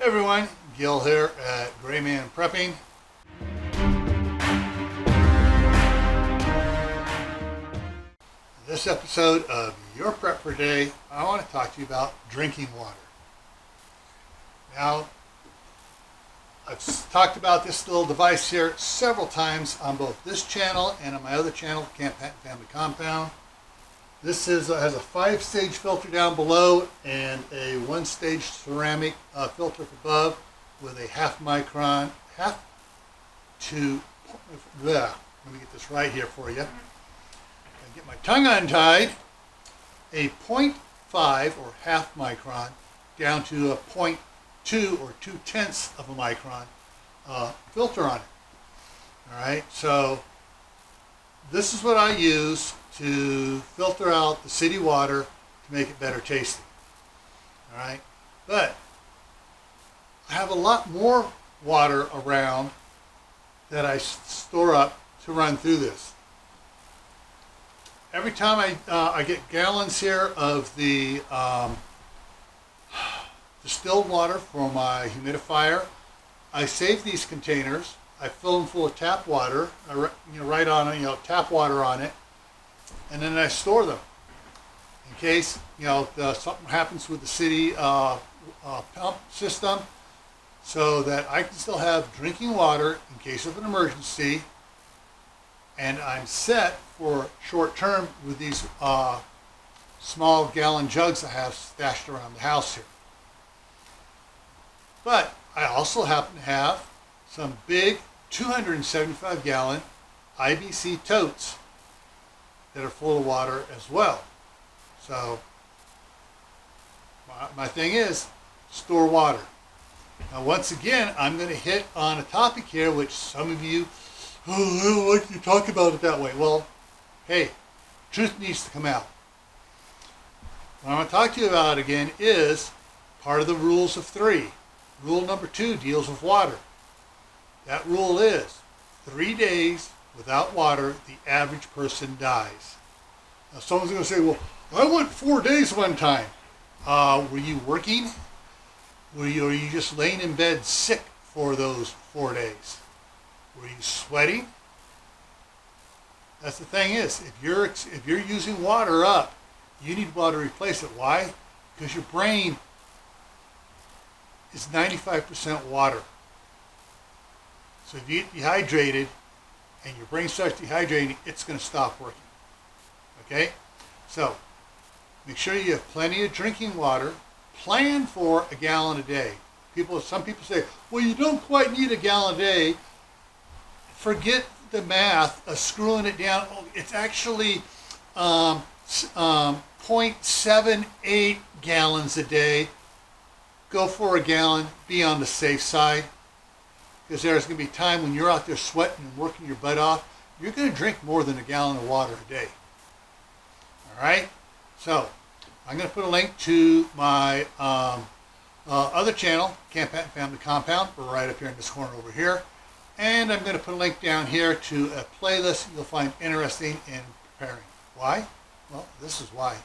everyone, Gil here at graymanprepping. In this episode of Your Prep for Day, I want to talk to you about drinking water. Now, I've talked about this little device here several times on both this channel and on my other channel, Camp Patent Family Compound. This has a 5-stage filter down below and a 1-stage ceramic filter above with a half micron, let me get this right here for you. I get my tongue untied, a 0.5 or half micron down to a 0.2 or 2/10 of a micron filter on it. All right, so this is what I use to filter out the city water to make it better tasting. All right, but I have a lot more water around that I store up to run through this. Every time I get gallons here of the distilled water from my humidifier, I save these containers. I fill them full of tap water. I write on it, tap water on it, and then I store them in case something happens with the city pump system, so that I can still have drinking water in case of an emergency. And I'm set for short term with these small gallon jugs I have stashed around the house here. But I also happen to have some big 275 gallon IBC totes that are full of water as well. So my thing is store water. Now once again, I'm going to hit on a topic here which some of you, I don't like you talk about it that way. Well, hey, truth needs to come out. What I want to talk to you about again is part of the rules of 3. Rule number 2 deals with water. That rule is 3 days without water, the average person dies. Now someone's going to say, well, I went 4 days one time. Were you working? Or are you just laying in bed sick for those 4 days? Were you sweating? That's the thing is, if you're using water up, you need water to replace it. Why? Because your brain is 95% water. So if you get dehydrated and your brain starts dehydrating, it's going to stop working. Okay? So make sure you have plenty of drinking water. Plan for a gallon a day. Some people say, well, you don't quite need a gallon a day. Forget the math of screwing it down. It's actually 0.78 gallons a day. Go for a gallon. Be on the safe side. Because there's going to be time when you're out there sweating and working your butt off, you're going to drink more than a gallon of water a day. All right? So I'm going to put a link to my other channel, Camp Patent Family Compound, right up here in this corner over here. And I'm going to put a link down here to a playlist you'll find interesting in preparing. Why? Well, this is why.